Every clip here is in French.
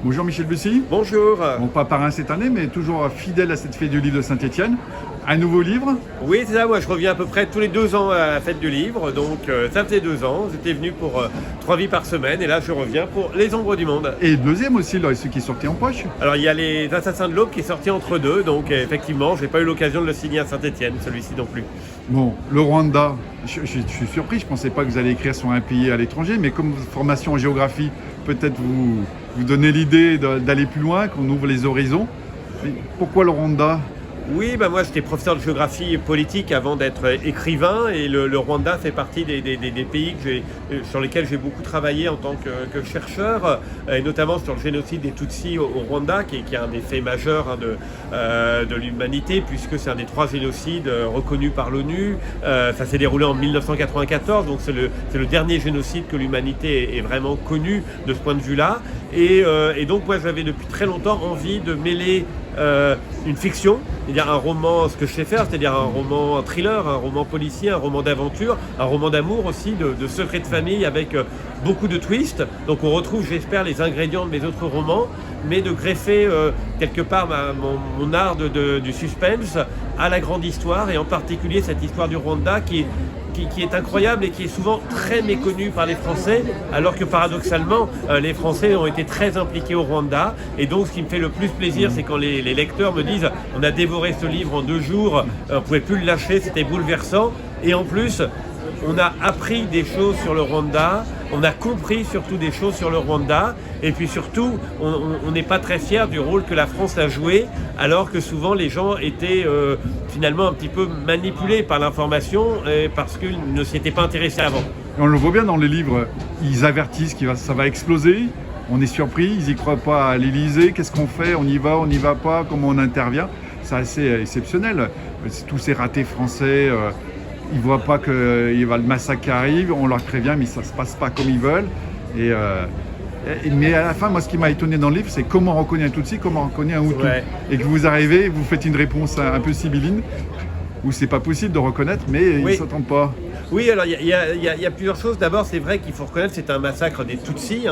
Bonjour Michel Bussy. Bonjour. Bon, pas parrain cette année, mais toujours fidèle à cette fête du livre de Saint-Étienne. Un nouveau livre. Oui, c'est ça, moi je reviens à peu près tous les 2 ans à la fête du livre, donc ça faisait 2 ans, j'étais venu pour 3 vies par semaine, et là je reviens pour Les Ombres du Monde. Et le deuxième aussi, là, celui qui est sorti en poche. Alors il y a Les Assassins de l'Aube qui est sorti entre deux, donc effectivement, j'ai pas eu l'occasion de le signer à Saint-Étienne, celui-ci non plus. Bon, le Rwanda, je suis surpris, je ne pensais pas que vous alliez écrire sur un pays à l'étranger, mais comme formation en géographie, peut-être vous donnez l'idée d'aller plus loin, qu'on ouvre les horizons. Mais pourquoi le Rwanda ? Oui, moi j'étais professeur de géographie politique avant d'être écrivain, et le Rwanda fait partie des pays sur lesquels j'ai beaucoup travaillé en tant que chercheur, et notamment sur le génocide des Tutsis au Rwanda, qui est un des faits majeurs de l'humanité, puisque c'est un des 3 génocides reconnus par l'ONU. Ça s'est déroulé en 1994, donc c'est le dernier génocide que l'humanité ait vraiment connu de ce point de vue-là. Et donc moi j'avais depuis très longtemps envie de mêler une fiction, c'est-à-dire un roman, ce que je sais faire, c'est-à-dire un thriller, un roman policier, un roman d'aventure, un roman d'amour aussi, de secrets de famille avec beaucoup de twists. Donc on retrouve, j'espère, les ingrédients de mes autres romans, mais de greffer quelque part mon art du suspense à la grande histoire, et en particulier cette histoire du Rwanda qui est incroyable et qui est souvent très méconnue par les Français, alors que paradoxalement, les Français ont été très impliqués au Rwanda. Et donc ce qui me fait le plus plaisir, c'est quand les lecteurs me disent « on a dévoré ce livre en 2 jours, on ne pouvait plus le lâcher, c'était bouleversant ». Et en plus, on a appris des choses sur le Rwanda, on a compris surtout des choses sur le Rwanda, et puis surtout, on n'est pas très fiers du rôle que la France a joué, alors que souvent les gens étaient finalement un petit peu manipulés par l'information, parce qu'ils ne s'y étaient pas intéressés avant. Et on le voit bien dans les livres, ils avertissent que ça va exploser. On est surpris, ils n'y croient pas à l'Élysée. Qu'est-ce qu'on fait ? On y va pas, comment on intervient ? C'est assez exceptionnel. Tous ces ratés français... ils ne voient pas que le massacre arrive, on leur prévient, mais ça ne se passe pas comme ils veulent. Mais à la fin, moi, ce qui m'a étonné dans le livre, c'est comment on reconnaît un Tutsi, comment on reconnaît un Hutu. Ouais. Et que vous arrivez, vous faites une réponse un peu sibylline, où c'est pas possible de reconnaître, mais ils ne s'attendent pas. Oui, alors il y a plusieurs choses. D'abord, c'est vrai qu'il faut reconnaître que c'est un massacre des Tutsis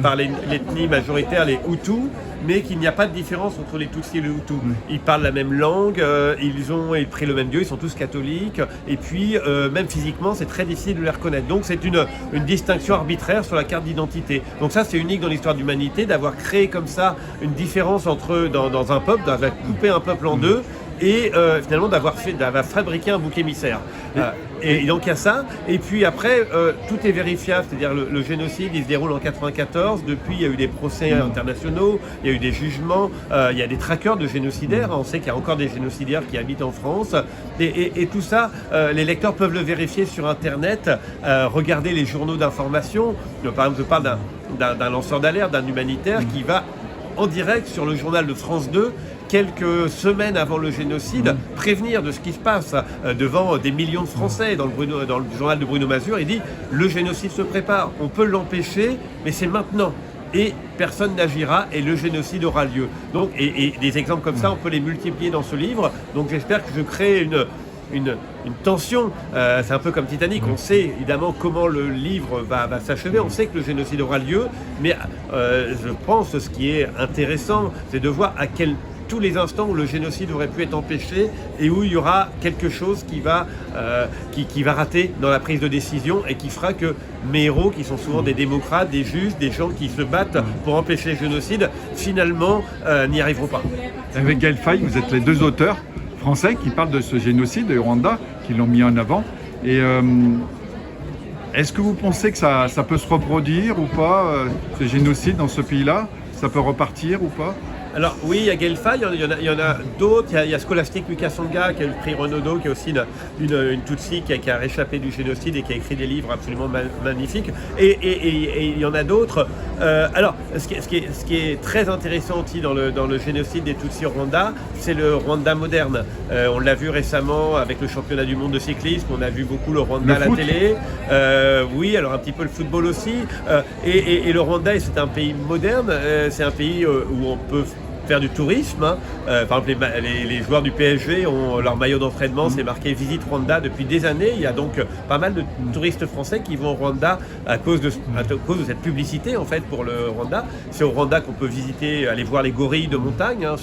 par l'ethnie majoritaire, les Hutus, mais qu'il n'y a pas de différence entre les Tutsis et les Hutus. Ils parlent la même langue, ils prient le même Dieu, ils sont tous catholiques, et puis même physiquement, c'est très difficile de les reconnaître. Donc c'est une distinction arbitraire sur la carte d'identité. Donc ça, c'est unique dans l'histoire de l'humanité, d'avoir créé comme ça une différence entre eux dans un peuple, d'avoir coupé un peuple en deux, et finalement d'avoir fabriqué un bouc émissaire. Et donc il y a ça, et puis après tout est vérifiable, c'est-à-dire le génocide il se déroule en 1994, depuis il y a eu des procès internationaux, il y a eu des jugements, il y a des traqueurs de génocidaires, on sait qu'il y a encore des génocidaires qui habitent en France, et tout ça, les lecteurs peuvent le vérifier sur internet, regarder les journaux d'information. Par exemple, je parle d'un lanceur d'alerte, d'un humanitaire qui va en direct sur le journal de France 2 quelques semaines avant le génocide, prévenir de ce qui se passe devant des millions de Français. Dans le journal de Bruno Mazur, il dit « Le génocide se prépare, on peut l'empêcher, mais c'est maintenant. Et personne n'agira et le génocide aura lieu. » Donc, et des exemples comme ça, on peut les multiplier dans ce livre. Donc j'espère que je crée une tension. C'est un peu comme Titanic, on sait évidemment comment le livre va s'achever, on sait que le génocide aura lieu, mais je pense que ce qui est intéressant, c'est de voir tous les instants où le génocide aurait pu être empêché et où il y aura quelque chose qui va rater dans la prise de décision, et qui fera que mes héros, qui sont souvent des démocrates, des juges, des gens qui se battent pour empêcher le génocide, finalement n'y arriveront pas. Avec Gaël Faye, vous êtes les 2 auteurs français qui parlent de ce génocide du Rwanda, qui l'ont mis en avant. Et est-ce que vous pensez que ça peut se reproduire ou pas, ce génocide dans ce pays-là ? Ça peut repartir ou pas ? Alors oui, il y a Gaël Faye, il y en a d'autres, il y a Scholastique Mukasonga qui a eu le prix Renaudot, qui est aussi une Tutsi qui a réchappé du génocide et qui a écrit des livres absolument magnifiques, et il y en a d'autres. Alors ce qui est très intéressant aussi dans le génocide des Tutsis au Rwanda, c'est le Rwanda moderne. On l'a vu récemment avec le championnat du monde de cyclisme, on a vu beaucoup le Rwanda à la télé. Oui, alors un petit peu le football aussi. Et le Rwanda, c'est un pays moderne, c'est un pays où on peut faire du tourisme. Hein. Par exemple, les joueurs du PSG ont leur maillot d'entraînement, c'est marqué Visite Rwanda depuis des années. Il y a donc pas mal de touristes français qui vont au Rwanda à cause de cette publicité en fait pour le Rwanda. C'est au Rwanda qu'on peut visiter, aller voir les gorilles de montagne, hein,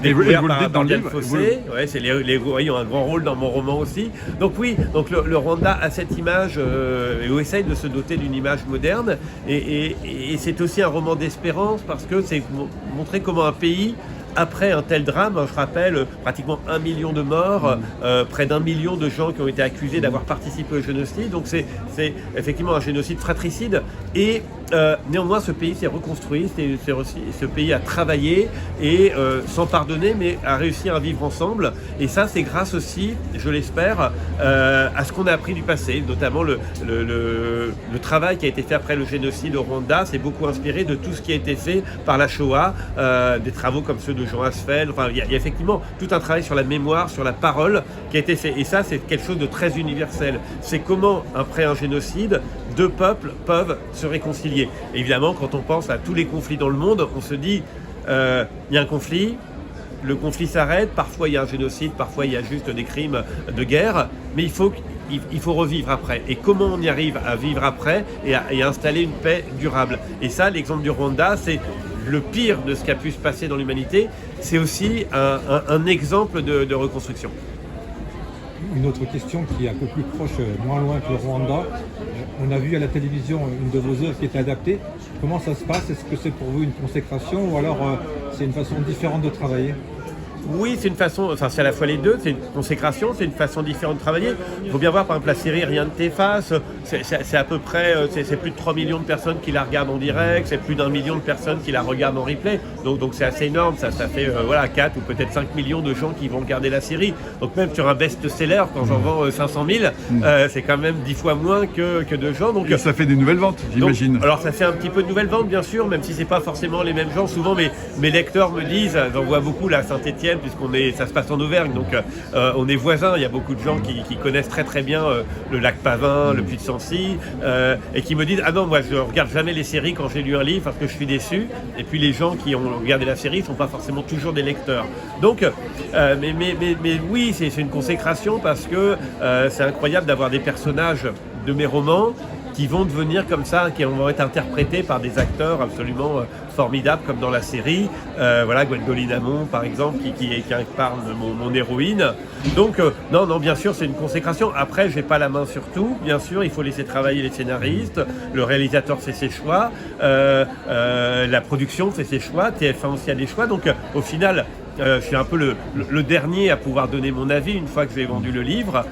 découverts par Diane Fossé. Ouais, les gorilles ont un grand rôle dans mon roman aussi. Donc oui, donc le Rwanda a cette image et essaye de se doter d'une image moderne et c'est aussi un roman d'espérance parce que c'est montrer comment un pays après un tel drame, je rappelle, pratiquement 1 million de morts, près d'1 million de gens qui ont été accusés d'avoir participé au génocide. Donc c'est effectivement un génocide fratricide. Et néanmoins, ce pays s'est reconstruit, ce pays a travaillé et sans pardonner, mais a réussi à vivre ensemble. Et ça, c'est grâce aussi, je l'espère, à ce qu'on a appris du passé, notamment le travail qui a été fait après le génocide au Rwanda s'est beaucoup inspiré de tout ce qui a été fait par la Shoah, des travaux comme ceux de Jean Asfeld. Enfin, il y a effectivement tout un travail sur la mémoire, sur la parole qui a été fait. Et ça, c'est quelque chose de très universel. C'est comment, après un génocide, deux peuples peuvent se réconcilier. Et évidemment, quand on pense à tous les conflits dans le monde, on se dit, il y a un conflit, le conflit s'arrête, parfois il y a un génocide, parfois il y a juste des crimes de guerre, mais il faut revivre après. Et comment on y arrive à vivre après et à installer une paix durable. Et ça, l'exemple du Rwanda, c'est le pire de ce qui a pu se passer dans l'humanité. C'est aussi un exemple de reconstruction. Une autre question qui est un peu plus proche, moins loin que le Rwanda. On a vu à la télévision une de vos œuvres qui était adaptée. Comment ça se passe? Est-ce que c'est pour vous une consécration ou alors c'est une façon différente de travailler? Oui, c'est une façon, enfin c'est à la fois les deux, c'est une consécration, c'est une façon différente de travailler. Il faut bien voir, par exemple, la série Rien ne t'efface, c'est à peu près, c'est plus de 3 millions de personnes qui la regardent en direct, c'est plus d'1 million de personnes qui la regardent en replay, donc c'est assez énorme, ça fait 4 ou peut-être 5 millions de gens qui vont regarder la série. Donc même sur un best-seller, quand j'en vends 500 000, c'est quand même 10 fois moins que de gens. Donc, et ça fait des nouvelles ventes, j'imagine. Alors ça fait un petit peu de nouvelles ventes, bien sûr, même si c'est pas forcément les mêmes gens. Souvent mes lecteurs me disent, j'en vois beaucoup là à Saint-Étienne, ça se passe en Auvergne, donc on est voisins. Il y a beaucoup de gens qui connaissent très très bien le lac Pavin, le Puy de Sancy, et qui me disent ah non, moi je regarde jamais les séries quand j'ai lu un livre parce que je suis déçu. Et puis les gens qui ont regardé la série ne sont pas forcément toujours des lecteurs. Donc, mais oui, c'est une consécration parce que c'est incroyable d'avoir des personnages de mes romans qui vont devenir comme ça, qui vont être interprétés par des acteurs absolument formidables, comme dans la série. Gwendoline Amon, par exemple, qui incarne mon héroïne. Donc, non, bien sûr, c'est une consécration. Après, j'ai pas la main sur tout. Bien sûr, il faut laisser travailler les scénaristes. Le réalisateur fait ses choix. La production fait ses choix. TF1 aussi a des choix. Donc, au final, je suis un peu le dernier à pouvoir donner mon avis une fois que j'ai vendu le livre,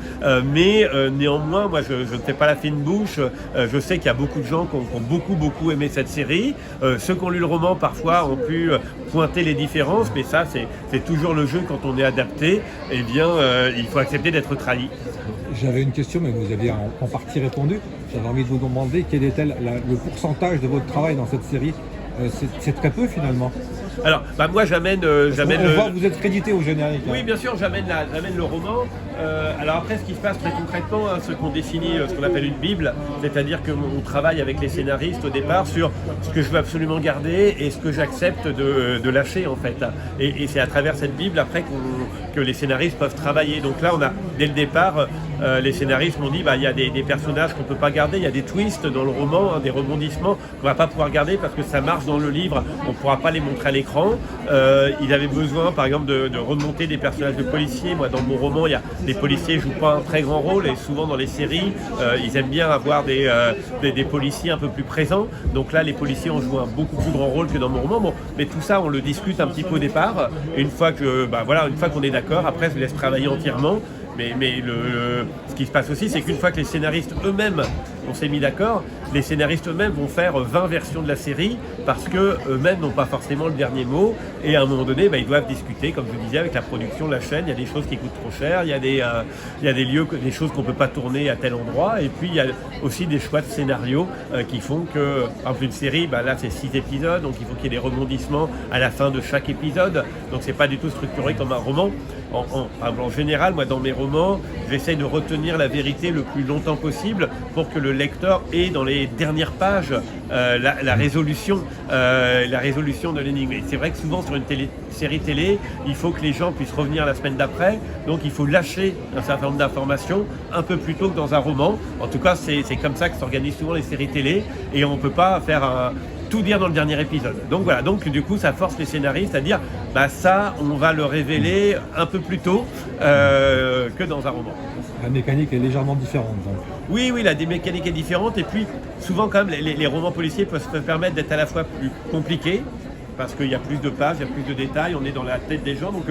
mais néanmoins, moi, je ne fais pas la fine bouche. Je sais qu'il y a beaucoup de gens qui ont beaucoup aimé cette série. Ceux qui ont lu le roman, parfois, ont pu pointer les différences, mais ça, c'est toujours le jeu quand on est adapté. Eh bien, il faut accepter d'être trahi. J'avais une question, mais vous aviez en partie répondu. J'avais envie de vous demander quel était le pourcentage de votre travail dans cette série. C'est très peu, finalement. Alors, moi j'amène vous êtes crédité au générique. Oui, bien sûr, j'amène le roman. Alors après, ce qui se passe très concrètement, ce qu'on définit, ce qu'on appelle une bible, c'est-à-dire qu'on travaille avec les scénaristes au départ sur ce que je veux absolument garder et ce que j'accepte de lâcher en fait. Et c'est à travers cette bible après que les scénaristes peuvent travailler. Donc là, on a dès le départ, les scénaristes m'ont dit, il y a des personnages qu'on ne peut pas garder, il y a des twists dans le roman, des rebondissements qu'on ne va pas pouvoir garder parce que ça marche dans le livre, on ne pourra pas les montrer à l'écran. Il avait besoin, par exemple, de remonter des personnages de policiers. Moi, dans mon roman, les policiers ne jouent pas un très grand rôle et souvent dans les séries, ils aiment bien avoir des policiers un peu plus présents. Donc là, les policiers ont joué un beaucoup plus grand rôle que dans mon roman. Bon, mais tout ça, on le discute un petit peu au départ. Et une fois qu'on est d'accord, après, je laisse travailler entièrement. Mais ce qui se passe aussi, c'est qu'une fois que les scénaristes eux-mêmes, on s'est mis d'accord, les scénaristes eux-mêmes vont faire 20 versions de la série parce qu'eux-mêmes n'ont pas forcément le dernier mot. Et à un moment donné, ils doivent discuter, comme je disais, avec la production, la chaîne. Il y a des choses qui coûtent trop cher, il y a des lieux, des choses qu'on ne peut pas tourner à tel endroit. Et puis, il y a aussi des choix de scénario qui font que, par exemple, une série, là, c'est 6 épisodes, donc il faut qu'il y ait des rebondissements à la fin de chaque épisode. Donc, c'est pas du tout structuré comme un roman. En général, moi, dans mes romans, j'essaie de retenir retenir la vérité le plus longtemps possible pour que le lecteur ait dans les dernières pages la résolution de l'énigme. Et c'est vrai que souvent sur une série télé, il faut que les gens puissent revenir la semaine d'après, donc il faut lâcher un certain nombre d'informations un peu plus tôt que dans un roman. En tout cas, c'est comme ça que s'organisent souvent les séries télé, et on ne peut pas faire tout dire dans le dernier épisode. Donc voilà, donc du coup ça force les scénaristes à dire ça on va le révéler un peu plus tôt que dans un roman. La mécanique est légèrement différente donc. Oui, la mécanique est différente, et puis souvent quand même les romans policiers peuvent se permettre d'être à la fois plus compliqués, parce qu'il y a plus de pages, il y a plus de détails, on est dans la tête des gens, donc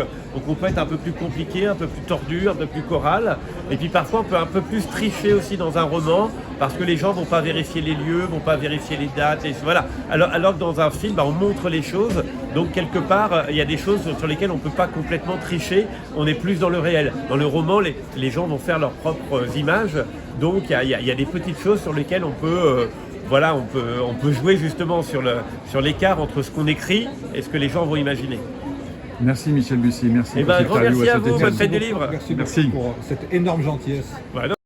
on peut être un peu plus compliqué, un peu plus tordu, un peu plus choral, et puis parfois on peut un peu plus tricher aussi dans un roman, parce que les gens vont pas vérifier les lieux, vont pas vérifier les dates, voilà. Alors que dans un film, on montre les choses, donc quelque part, il y a des choses sur lesquelles on peut pas complètement tricher, on est plus dans le réel. Dans le roman, les gens vont faire leurs propres images, donc il y a des petites choses sur lesquelles on peut... on peut jouer justement sur l'écart entre ce qu'on écrit et ce que les gens vont imaginer. Merci Michel Bussy, merci pour cette Grand interview merci à à vous, Saint-Étienne. bonne fête du livre. Merci beaucoup pour cette énorme gentillesse. Voilà.